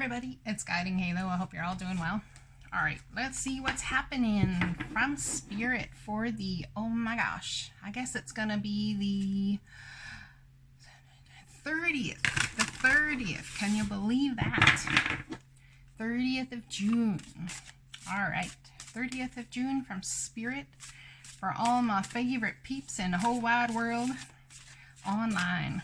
everybody, it's Guidinghalo. I hope you're all doing well. All right, let's see what's happening from Spirit for the, oh my gosh, I guess it's going to be the 30th. The 30th. Can you believe that? 30th of June. All right, 30th of June from Spirit for all my favorite peeps in the whole wide world online.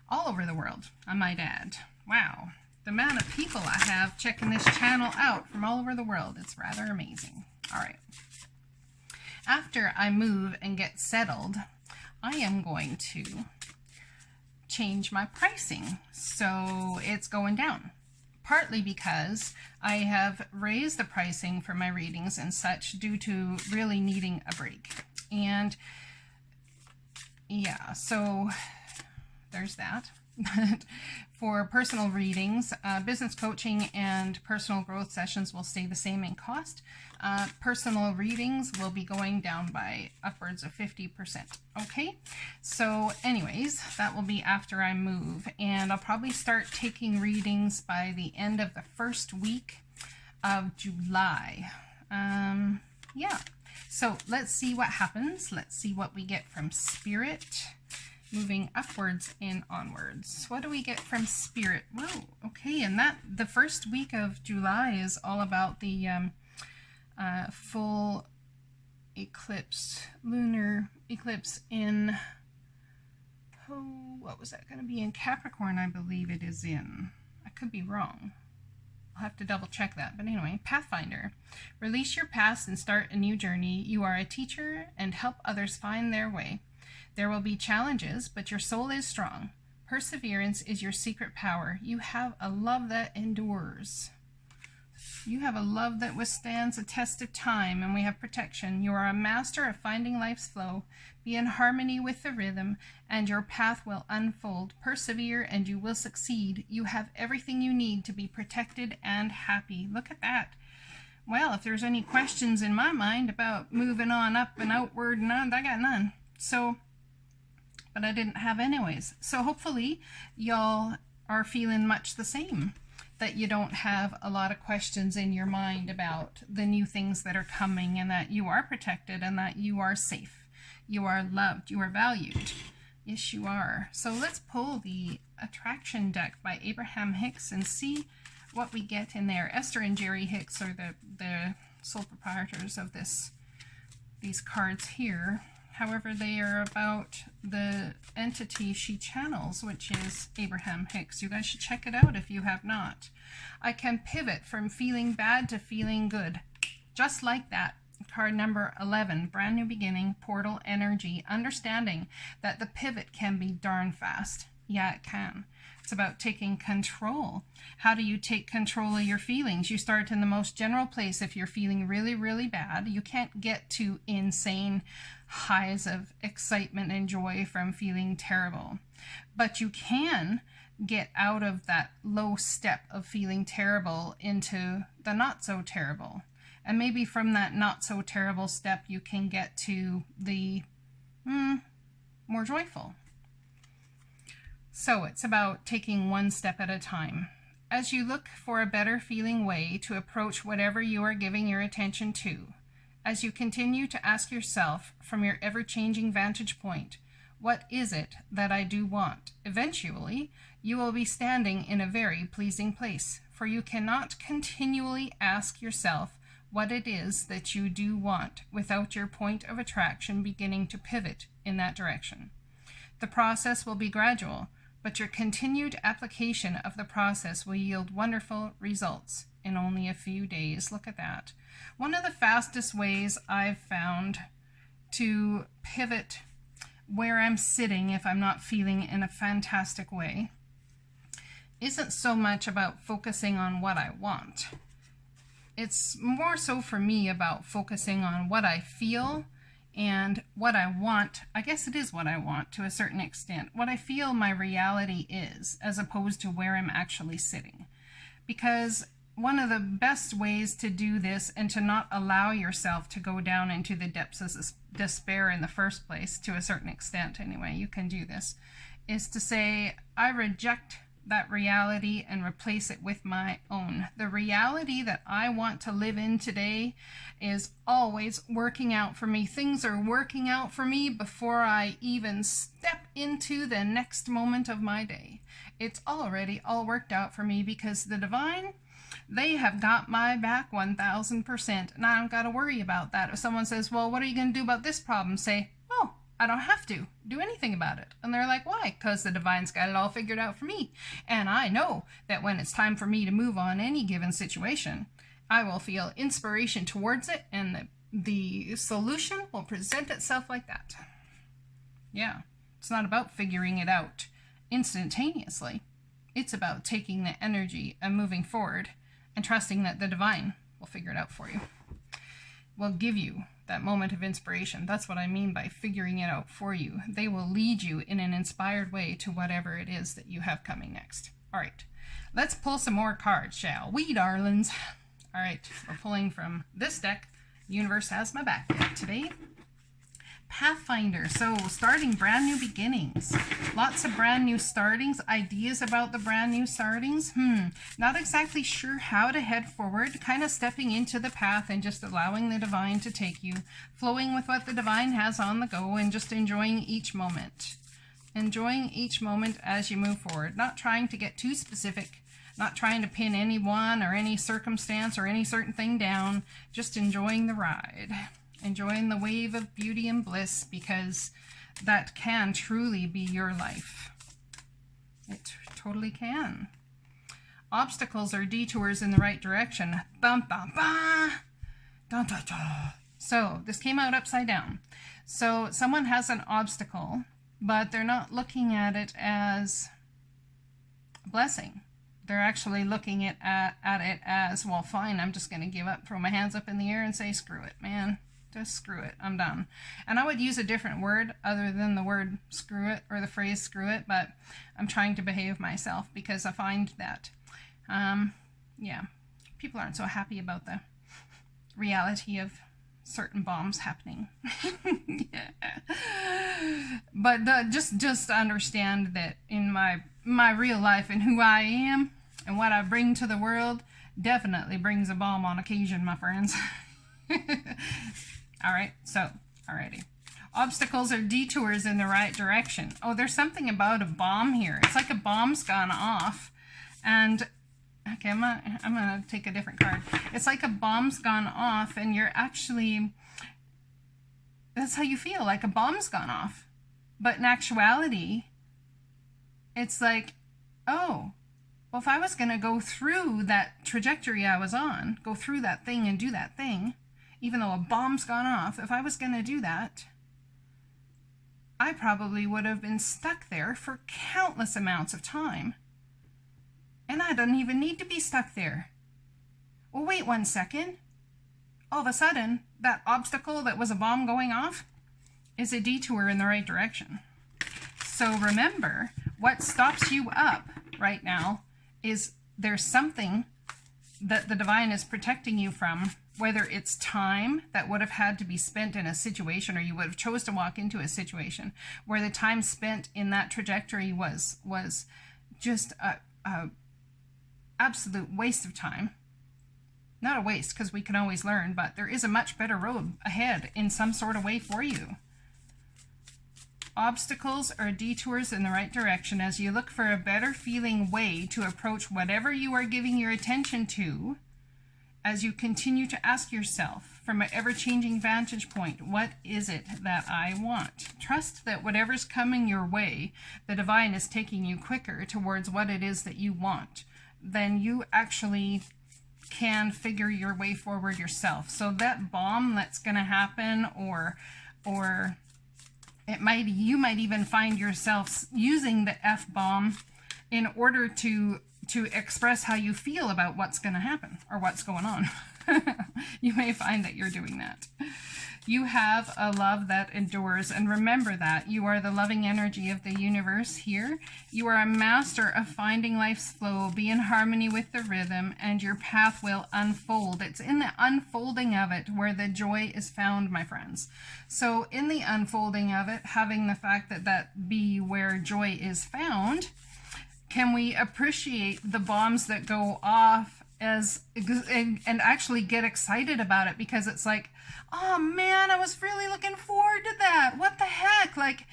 All over the world, I might add. Wow, the amount of people I have checking this channel out from all over the world, it's rather amazing. All right. After I move and get settled, I am going to change my pricing. So it's going down. Partly because I have raised the pricing for my readings and such due to really needing a break. And yeah, so there's that. But for personal readings, business coaching and personal growth sessions will stay the same in cost. Personal readings will be going down by upwards of 50%. Okay, so anyways, that will be after I move, and I'll probably start taking readings by the end of the first week of July. Yeah, so let's see what happens. Let's see what we get from Spirit. Moving upwards and onwards. What do we get from Spirit? Whoa, okay, and that the first week of July is all about the full eclipse, lunar eclipse in, oh, what was that going to be? In Capricorn, I believe it is in. I could be wrong. I'll have to double check that. But anyway, Pathfinder. Release your past and start a new journey. You are a teacher and help others find their way. There will be challenges, but your soul is strong. Perseverance is your secret power. You have a love that endures. You have a love that withstands the test of time, and we have protection. You are a master of finding life's flow. Be in harmony with the rhythm, and your path will unfold. Persevere, and you will succeed. You have everything you need to be protected and happy. Look at that. Well, if there's any questions in my mind about moving on up and outward, none, I got none. So, but I didn't have anyways. So hopefully y'all are feeling much the same, that you don't have a lot of questions in your mind about the new things that are coming, and that you are protected and that you are safe. You are loved. You are valued. Yes, you are. So let's pull the Attraction deck by Abraham Hicks and see what we get in there. Esther and Jerry Hicks are the sole proprietors of these cards here. However, they are about the entity she channels, which is Abraham Hicks. You guys should check it out if you have not. I can pivot from feeling bad to feeling good. Just like that. Card number 11, brand new beginning, portal energy, understanding that the pivot can be darn fast. Yeah, it can. It's about taking control. How do you take control of your feelings? You start in the most general place. If you're feeling really, really bad, you can't get to insane highs of excitement and joy from feeling terrible. But you can get out of that low step of feeling terrible into the not so terrible. And maybe from that not so terrible step, you can get to the more joyful. So it's about taking one step at a time. As you look for a better feeling way to approach whatever you are giving your attention to, as you continue to ask yourself from your ever-changing vantage point, what is it that I do want? Eventually, you will be standing in a very pleasing place, for you cannot continually ask yourself what it is that you do want without your point of attraction beginning to pivot in that direction. The process will be gradual, but your continued application of the process will yield wonderful results in only a few days. Look at that. One of the fastest ways I've found to pivot where I'm sitting if I'm not feeling in a fantastic way isn't so much about focusing on what I want. It's more so for me about focusing on what I feel and what I want. I guess it is what I want to a certain extent. What I feel my reality is, as opposed to where I'm actually sitting. Because one of the best ways to do this and to not allow yourself to go down into the depths of despair in the first place, to a certain extent anyway, you can do this, is to say, I reject that reality and replace it with my own. The reality that I want to live in today is always working out for me. Things are working out for me before I even step into the next moment of my day. It's already all worked out for me because the divine, they have got my back 1000%, and I don't got to worry about that. If someone says, well, what are you going to do about this problem? Say, oh, I don't have to do anything about it. And they're like, why? Because the divine's got it all figured out for me. And I know that when it's time for me to move on any given situation, I will feel inspiration towards it, and the solution will present itself like that. Yeah, it's not about figuring it out instantaneously. It's about taking the energy and moving forward and trusting that the divine will figure it out for you. Will give you that moment of inspiration. That's what I mean by figuring it out for you. They will lead you in an inspired way to whatever it is that you have coming next. All right, let's pull some more cards, shall we, darlings? All right, we're pulling from this deck. Universe has my back deck today. Pathfinder, so starting brand new beginnings. Lots of brand new startings, ideas about the brand new startings. Not exactly sure how to head forward, kind of stepping into the path and just allowing the divine to take you, flowing with what the divine has on the go and just enjoying each moment. Enjoying each moment as you move forward, not trying to get too specific, not trying to pin anyone or any circumstance or any certain thing down, just enjoying the ride. Enjoying the wave of beauty and bliss, because that can truly be your life. It totally can. Obstacles or detours in the right direction. Bum, bum, bum. Dun, dun, dun. So this came out upside down. So someone has an obstacle, but they're not looking at it as a blessing. They're actually looking at it as, well, fine, I'm just going to give up, throw my hands up in the air and say, screw it, man. Just screw it, I'm done. And I would use a different word other than the word screw it or the phrase screw it, but I'm trying to behave myself because I find that, yeah, people aren't so happy about the reality of certain bombs happening. Yeah. But just understand that in my real life and who I am and what I bring to the world definitely brings a bomb on occasion, my friends. All right, so, alrighty. Obstacles or detours in the right direction. Oh, there's something about a bomb here. It's like a bomb's gone off. And, okay, I'm gonna take a different card. It's like a bomb's gone off and you're actually, that's how you feel, like a bomb's gone off. But in actuality, it's like, oh, well, if I was gonna go through that trajectory I was on, go through that thing and do that thing, even though a bomb's gone off, if I was going to do that, I probably would have been stuck there for countless amounts of time. And I don't even need to be stuck there. Well, wait 1 second. All of a sudden, that obstacle that was a bomb going off is a detour in the right direction. So remember, what stops you up right now is there's something that the divine is protecting you from, whether it's time that would have had to be spent in a situation, or you would have chose to walk into a situation where the time spent in that trajectory was just a absolute waste of time. Not a waste, because we can always learn, but there is a much better road ahead in some sort of way for you. Obstacles or detours in the right direction as you look for a better feeling way to approach whatever you are giving your attention to, as you continue to ask yourself from an ever-changing vantage point, what is it that I want? Trust that whatever's coming your way, the divine is taking you quicker towards what it is that you want than you actually can figure your way forward yourself. So that bomb that's going to happen, or you might even find yourself using the F-bomb in order to express how you feel about what's going to happen or what's going on. You may find that you're doing that. You have a love that endures, and remember that. You are the loving energy of the universe here. You are a master of finding life's flow. Be in harmony with the rhythm, and your path will unfold. It's in the unfolding of it where the joy is found, my friends. So in the unfolding of it, having the fact that be where joy is found, Can we appreciate the bombs that go off and actually get excited about it? Because it's like, oh man, I was really looking forward to that. What the heck? Like,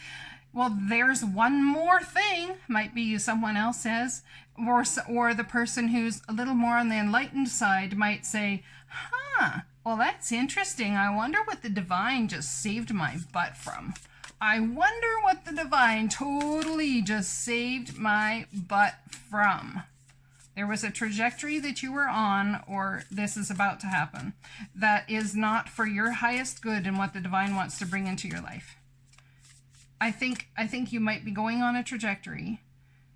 well, there's one more thing, might be someone else says, or the person who's a little more on the enlightened side might say, huh, well, that's interesting. I wonder what the divine just saved my butt from. I wonder what the divine totally just saved my butt from. There was a trajectory that you were on, or this is about to happen, that is not for your highest good and what the divine wants to bring into your life. I think you might be going on a trajectory,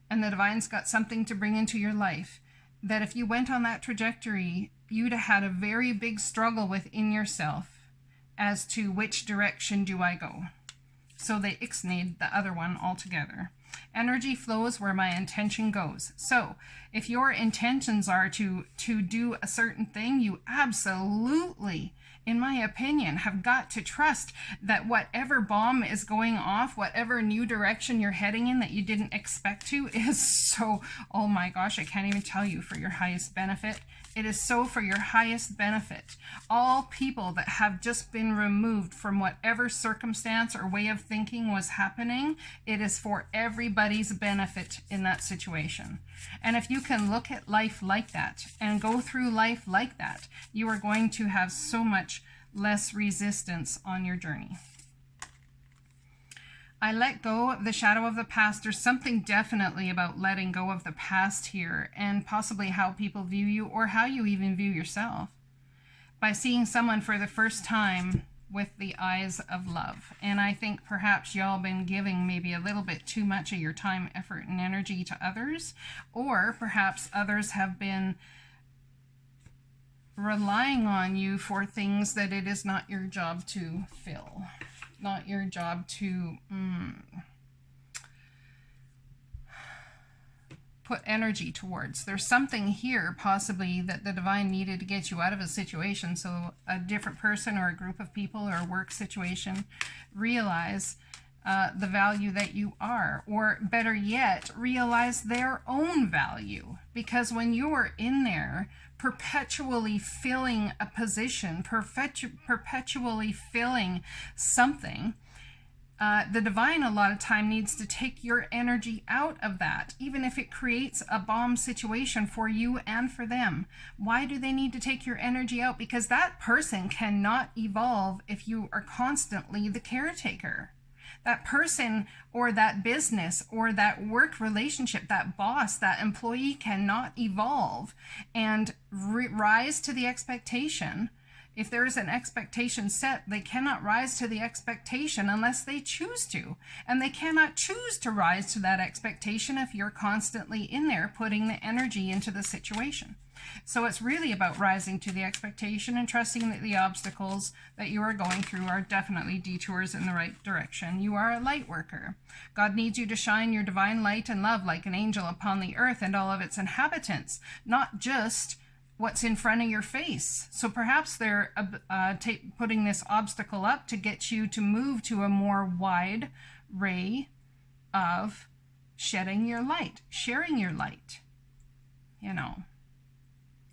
and the divine's got something to bring into your life that if you went on that trajectory, you'd have had a very big struggle within yourself as to which direction do I go. So they ixnayed the other one altogether. Energy flows where my intention goes. So if your intentions are to do a certain thing, you absolutely, in my opinion, have got to trust that whatever bomb is going off, whatever new direction you're heading in that you didn't expect to, is so, oh my gosh, I can't even tell you, for your highest benefit. It is so for your highest benefit. All people that have just been removed from whatever circumstance or way of thinking was happening, it is for everybody's benefit in that situation. And if you can look at life like that and go through life like that, you are going to have so much less resistance on your journey. I let go of the shadow of the past. There's something definitely about letting go of the past here, and possibly how people view you, or how you even view yourself, by seeing someone for the first time with the eyes of love. And I think perhaps y'all been giving maybe a little bit too much of your time, effort, and energy to others, or perhaps others have been relying on you for things that it is not your job to fill. Not your job to put energy towards. There's something here possibly that the divine needed to get you out of a situation, so a different person or a group of people or a work situation realize the value that you are, or better yet, realize their own value. Because when you are in there perpetually filling a position, perpetually filling something, the divine a lot of time needs to take your energy out of that, even if it creates a bomb situation for you and for them. Why do they need to take your energy out? Because that person cannot evolve if you are constantly the caretaker. That person or that business or that work relationship, that boss, that employee cannot evolve and rise to the expectation. If there is an expectation set, they cannot rise to the expectation unless they choose to. And they cannot choose to rise to that expectation if you're constantly in there putting the energy into the situation. So it's really about rising to the expectation and trusting that the obstacles that you are going through are definitely detours in the right direction. You are a light worker. God needs you to shine your divine light and love like an angel upon the earth and all of its inhabitants, not just what's in front of your face. So perhaps they're putting this obstacle up to get you to move to a more wide ray of shedding your light, sharing your light, you know.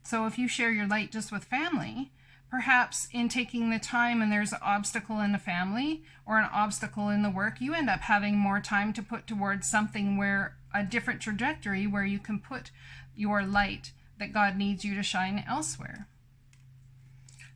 So if you share your light just with family, perhaps in taking the time and there's an obstacle in the family or an obstacle in the work, you end up having more time to put towards something where a different trajectory where you can put your light that God needs you to shine elsewhere.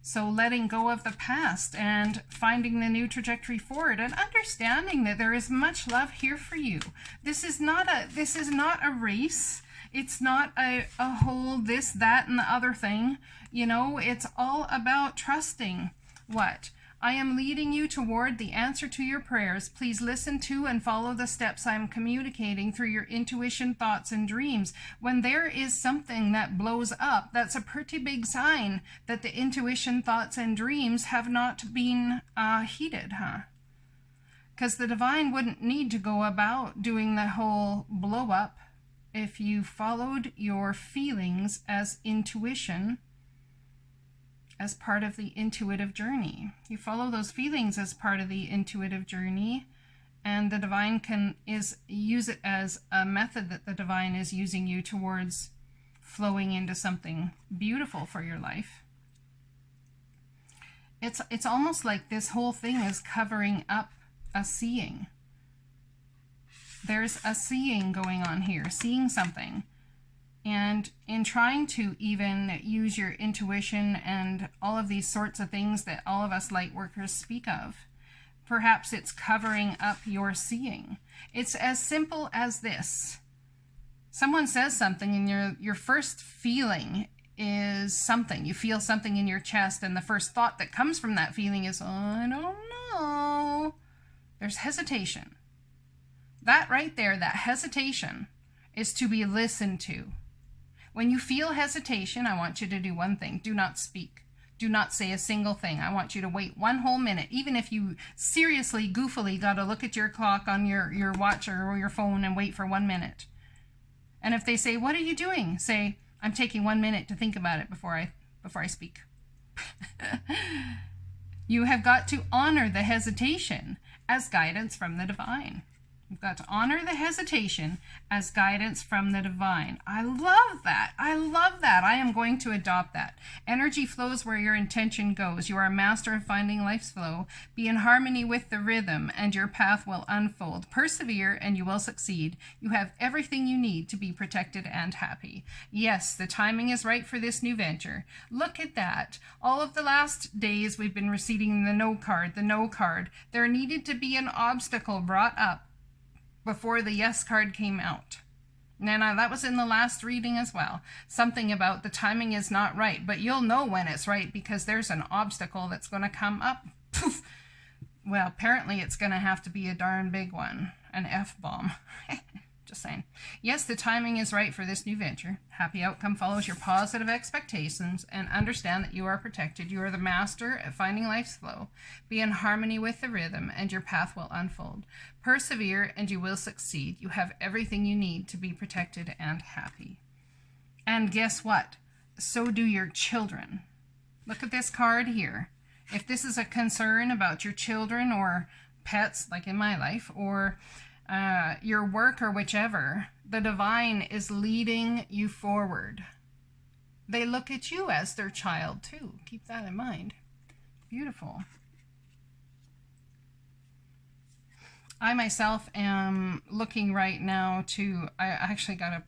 So letting go of the past and finding the new trajectory forward and understanding that there is much love here for you. This is not a race. It's not a whole this, that, and the other thing. You know, it's all about trusting what? I am leading you toward the answer to your prayers. Please listen to and follow the steps I am communicating through your intuition, thoughts, and dreams. When there is something that blows up, that's a pretty big sign that the intuition, thoughts, and dreams have not been heeded, huh? Because the divine wouldn't need to go about doing the whole blow up if you followed your feelings as intuition, as part of the intuitive journey. You follow those feelings as part of the intuitive journey, And the divine use it as a method that the divine is using you towards flowing into something beautiful for your life. It's almost like this whole thing is covering up a seeing. There's a seeing going on here, seeing something. And in trying to even use your intuition and all of these sorts of things that all of us light workers speak of, perhaps it's covering up your seeing. It's as simple as this. Someone says something and your first feeling is something. You feel something in your chest, and the first thought that comes from that feeling is, oh, I don't know. There's hesitation. That right there, that hesitation, is to be listened to. When you feel hesitation, I want you to do one thing. Do not speak. Do not say a single thing. I want you to wait one whole minute. Even if you seriously, goofily got to look at your clock on your watch or your phone and wait for 1 minute. And if they say, what are you doing? Say, I'm taking 1 minute to think about it before I speak. You have got to honor the hesitation as guidance from the divine. You've got to honor the hesitation as guidance from the divine. I love that. I love that. I am going to adopt that. Energy flows where your intention goes. You are a master of finding life's flow. Be in harmony with the rhythm, and your path will unfold. Persevere, and you will succeed. You have everything you need to be protected and happy. Yes, the timing is right for this new venture. Look at that. All of the last days we've been receiving the no card, the no card. There needed to be an obstacle brought up before the yes card came out. And that was in the last reading as well. Something about the timing is not right, but you'll know when it's right because there's an obstacle that's going to come up. Poof. Well, apparently it's going to have to be a darn big one. An F-bomb. Just saying. Yes, the timing is right for this new venture. Happy outcome follows your positive expectations, and understand that you are protected. You are the master at finding life's flow. Be in harmony with the rhythm, and your path will unfold. Persevere, and you will succeed. You have everything you need to be protected and happy. And guess what? So do your children. Look at this card here. If this is a concern about your children or pets, like in my life, or your work or whichever, the divine is leading you forward. They look at you as their child too. Keep that in mind. Beautiful. I myself am looking right now to, I actually got a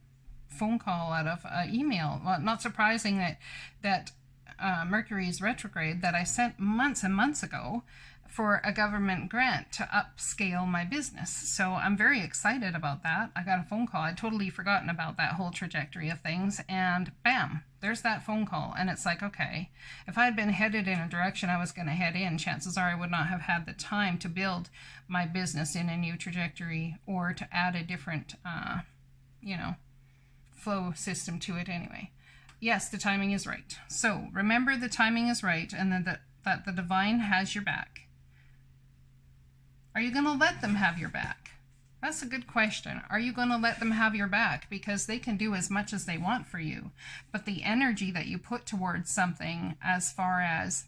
phone call out of email. Well, not surprising that Mercury is retrograde, that I sent months and months ago for a government grant to upscale my business. So I'm very excited about that. I got a phone call. I'd totally forgotten about that whole trajectory of things, and bam, there's that phone call. And it's like, okay, if I had been headed in a direction I was going to head in, chances are I would not have had the time to build my business in a new trajectory or to add a different, flow system to it anyway. Yes, the timing is right. So remember, the timing is right, and that the divine has your back. Are you going to let them have your back? That's a good question. Are you going to let them have your back? Because they can do as much as they want for you. But the energy that you put towards something, as far as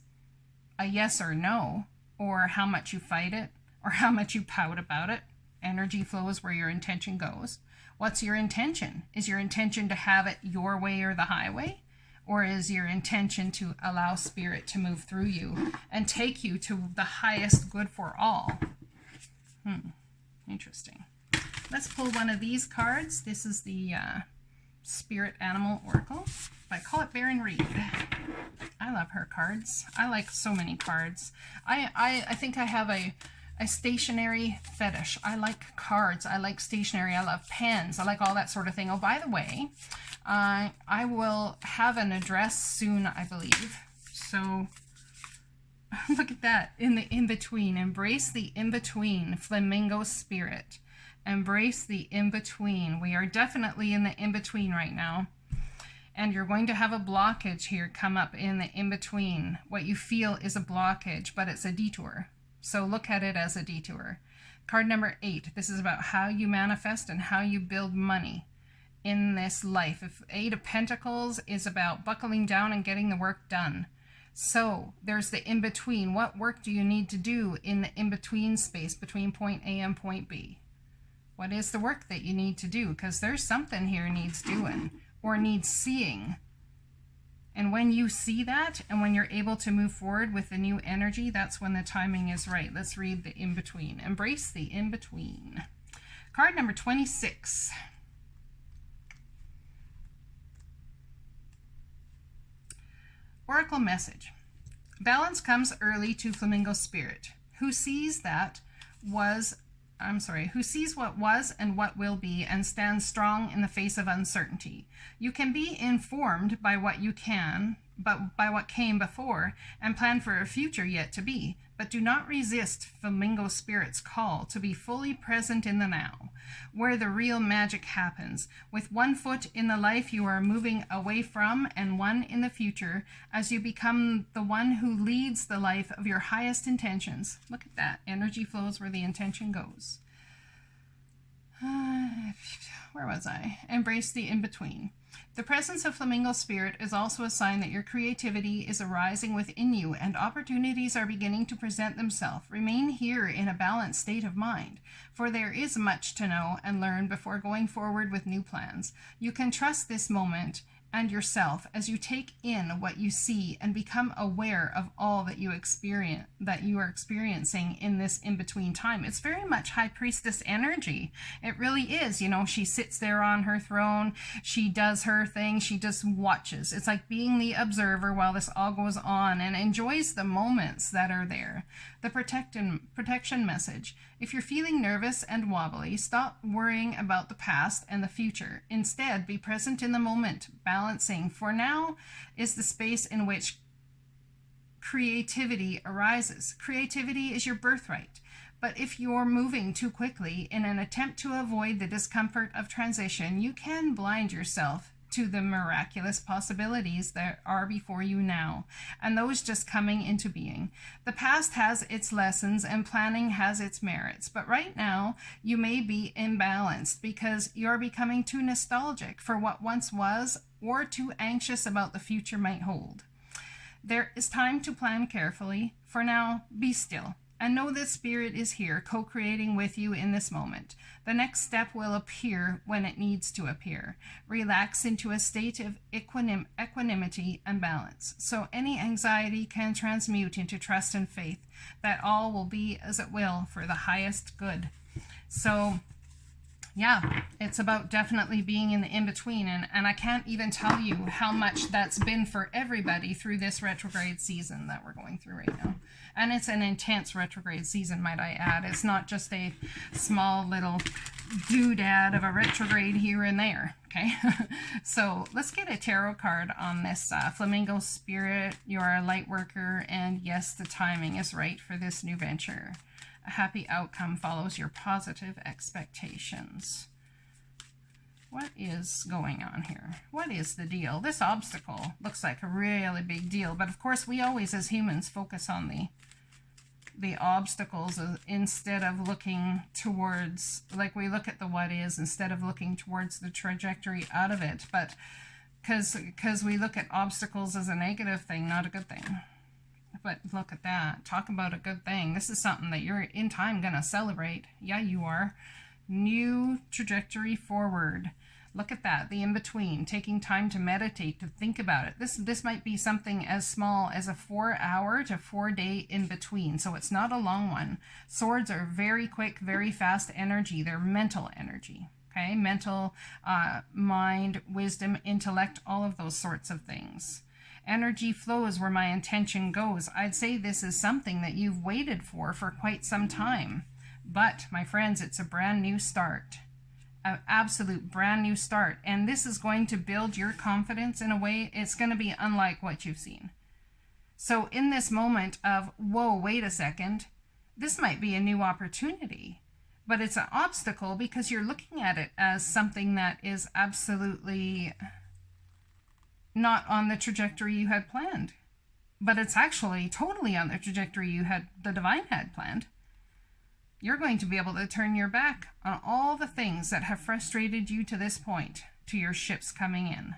a yes or no, or how much you fight it, or how much you pout about it, energy flows where your intention goes. What's your intention? Is your intention to have it your way or the highway? Or is your intention to allow spirit to move through you and take you to the highest good for all? Interesting. Let's pull one of these cards. This is the Spirit Animal Oracle. I call it Baron Reed. I love her cards. I like so many cards. I think I have a stationery fetish. I like cards. I like stationery. I love pens. I like all that sort of thing. Oh, by the way, I will have an address soon, I believe. So look at that, in the in-between. Embrace the in-between, flamingo spirit. Embrace the in-between. We are definitely in the in-between right now. And you're going to have a blockage here come up in the in-between. What you feel is a blockage, but it's a detour. So look at it as a detour. Card number 8. This is about how you manifest and how you build money in this life. If 8 of Pentacles is about buckling down and getting the work done. So there's the in-between. What work do you need to do in the in-between space between point A and point B? What is the work that you need to do? Because there's something here needs doing or needs seeing. And when you see that and when you're able to move forward with the new energy, that's when the timing is right. Let's read the in-between. Embrace the in-between. Card number 26. Oracle message. Balance comes early to Flamingo Spirit, who sees what was and what will be and stands strong in the face of uncertainty. You can be informed by what came before and plan for a future yet to be, but do not resist Flamingo Spirit's call to be fully present in the now, where the real magic happens, with one foot in the life you are moving away from and one in the future as you become the one who leads the life of your highest intentions. Look at that. Energy flows where the intention goes. Where was I? Embrace the in-between. The presence of Flamingo Spirit is also a sign that your creativity is arising within you and opportunities are beginning to present themselves. Remain here in a balanced state of mind, for there is much to know and learn before going forward with new plans. You can trust this moment and yourself as you take in what you see and become aware of all that you are experiencing in this in-between time. It's very much High Priestess energy. It really is. You know, she sits there on her throne, she does her thing, she just watches. It's like being the observer while this all goes on and enjoys the moments that are there. The protection message. If you're feeling nervous and wobbly, stop worrying about the past and the future. Instead, be present in the moment. Balancing for now is the space in which creativity arises. Creativity is your birthright. But if you're moving too quickly in an attempt to avoid the discomfort of transition, you can blind yourself to the miraculous possibilities that are before you now, and those just coming into being. The past has its lessons and planning has its merits, but right now you may be imbalanced because you're becoming too nostalgic for what once was or too anxious about the future might hold. There is time to plan carefully. For now, be still and know that Spirit is here co-creating with you in this moment. The next step will appear when it needs to appear. Relax into a state of equanimity and balance, so any anxiety can transmute into trust and faith that all will be as it will for the highest good. So yeah, it's about definitely being in the in-between, and I can't even tell you how much that's been for everybody through this retrograde season that we're going through right now. And it's an intense retrograde season, might I add. It's not just a small little doodad of a retrograde here and there, okay? So let's get a tarot card on this. Flamingo Spirit, you're a light worker, and yes, the timing is right for this new venture. A happy outcome follows your positive expectations. What is going on here? What is the deal? This obstacle looks like a really big deal, but of course we always as humans focus on the obstacles instead of looking towards, like we look at the what is instead of looking towards the trajectory out of it, but because we look at obstacles as a negative thing, not a good thing. But look at that. Talk about a good thing. This is something that you're in time going to celebrate. Yeah, you are. New trajectory forward. Look at that. The in-between. Taking time to meditate, to think about it. This might be something as small as a 4-hour to 4-day in-between. So it's not a long one. Swords are very quick, very fast energy. They're mental energy. Okay? Mental, mind, wisdom, intellect, all of those sorts of things. Energy flows where my intention goes. I'd say this is something that you've waited for quite some time. But, my friends, it's a brand new start. An absolute brand new start. And this is going to build your confidence in a way it's going to be unlike what you've seen. So in this moment of, whoa, wait a second, this might be a new opportunity. But it's an obstacle because you're looking at it as something that is absolutely not on the trajectory you had planned, but it's actually totally on the trajectory the divine had planned. You're going to be able to turn your back on all the things that have frustrated you to this point, to your ships coming in.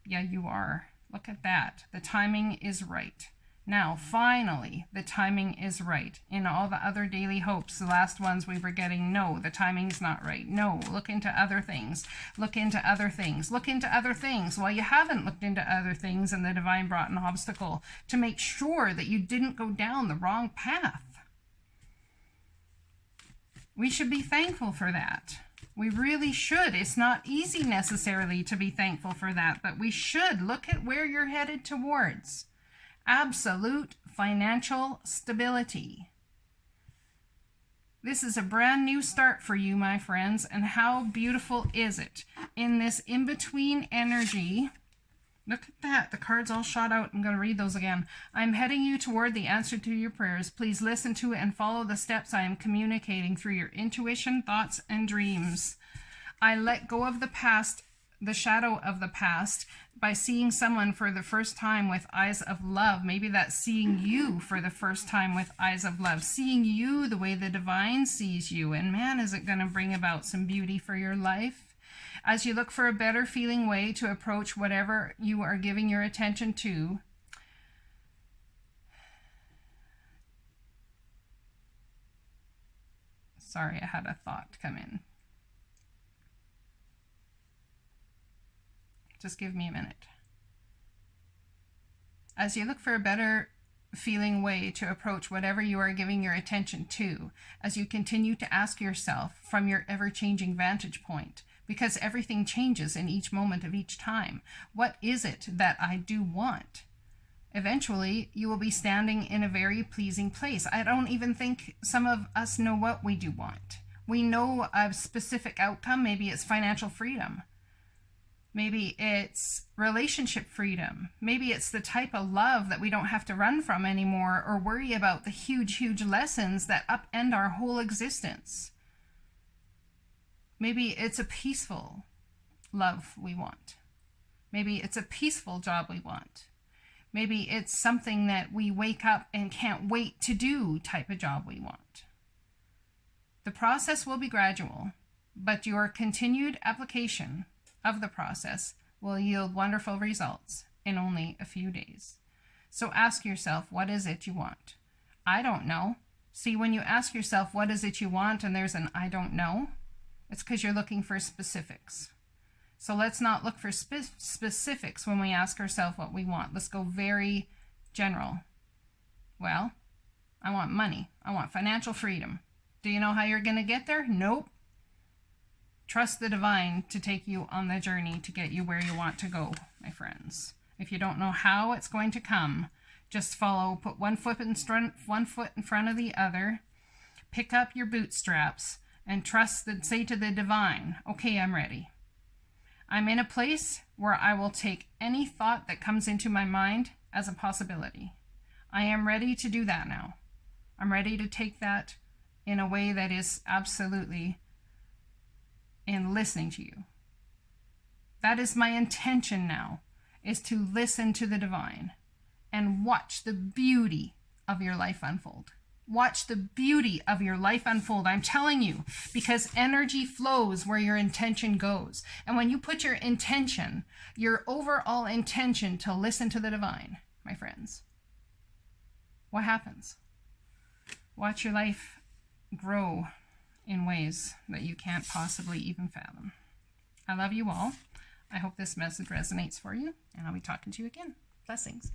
Yeah, you are. Look at that. The timing is right. Now, finally, the timing is right. In all the other daily hopes, the last ones we were getting, no, the timing's not right. No, look into other things. Look into other things. Look into other things. Well, you haven't looked into other things, and the divine brought an obstacle to make sure that you didn't go down the wrong path. We should be thankful for that. We really should. It's not easy necessarily to be thankful for that, but we should. Look at where you're headed towards. Absolute financial stability. This is a brand new start for you, my friends, and how beautiful is it? In this in-between energy, look at that, the cards all shot out. I'm going to read those again. I'm heading you toward the answer to your prayers. Please listen to and follow the steps I am communicating through your intuition, thoughts, and dreams. I let go of the past, the shadow of the past, by seeing someone for the first time with eyes of love. Maybe that's seeing you for the first time with eyes of love, seeing you the way the divine sees you. And man, is it going to bring about some beauty for your life. As you look for a better feeling way to approach whatever you are giving your attention to, sorry, I had a thought come in. Just give me a minute. As you look for a better feeling way to approach whatever you are giving your attention to, as you continue to ask yourself from your ever-changing vantage point, because everything changes in each moment of each time, what is it that I do want? Eventually, you will be standing in a very pleasing place. I don't even think some of us know what we do want. We know a specific outcome. Maybe it's financial freedom. Maybe it's relationship freedom. Maybe it's the type of love that we don't have to run from anymore or worry about the huge, huge lessons that upend our whole existence. Maybe it's a peaceful love we want. Maybe it's a peaceful job we want. Maybe it's something that we wake up and can't wait to do type of job we want. The process will be gradual, but your continued application of the process will yield wonderful results in only a few days. So ask yourself, what is it you want? I don't know. See, when you ask yourself, what is it you want, and there's an I don't know, it's because you're looking for specifics. So let's not look for specifics when we ask ourselves what we want. Let's go very general. Well, I want money. I want financial freedom. Do you know how you're going to get there? Nope. Trust the divine to take you on the journey to get you where you want to go, my friends. If you don't know how it's going to come, just follow, put one foot in front of the other, pick up your bootstraps, and say to the divine, okay, I'm ready. I'm in a place where I will take any thought that comes into my mind as a possibility. I am ready to do that now. I'm ready to take that in a way that is absolutely in listening to you. That is my intention now, is to listen to the divine and watch the beauty of your life unfold. Watch the beauty of your life unfold. I'm telling you, because energy flows where your intention goes. And when you put your intention, your overall intention to listen to the divine, my friends, what happens? Watch your life grow in ways that you can't possibly even fathom. I love you all. I hope this message resonates for you, and I'll be talking to you again. Blessings.